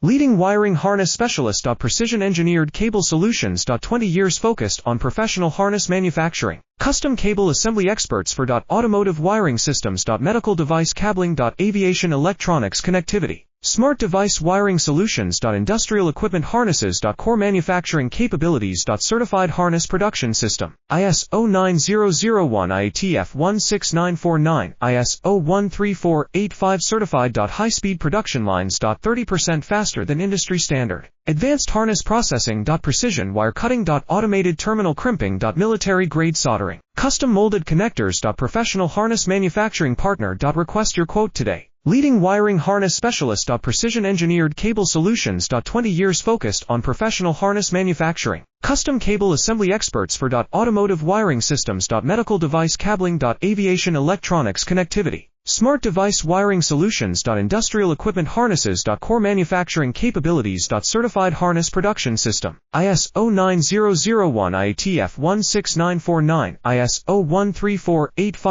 Leading wiring harness specialist. Precision engineered cable solutions. 20 years focused on professional harness manufacturing. Custom cable assembly experts for automotive wiring systems. Medical device cabling. Aviation electronics connectivity. Smart device wiring solutions. Industrial equipment harnesses. Core manufacturing capabilities. Certified harness production system. ISO 9001 IATF 16949, ISO 13485 certified. High-speed production lines. 30% faster than industry standard. Advanced harness processing. Precision wire cutting. Automated terminal crimping. Military grade soldering. Custom molded connectors. Professional harness manufacturing partner. Request your quote today. Leading wiring harness specialist. Precision engineered cable solutions. 20 years focused on professional harness manufacturing. Custom cable assembly experts for automotive wiring systems. Medical device cabling. Aviation electronics connectivity. Smart device wiring solutions. Industrial equipment harnesses. Core manufacturing capabilities. Certified harness production system. ISO 9001 IATF 16949, ISO 13485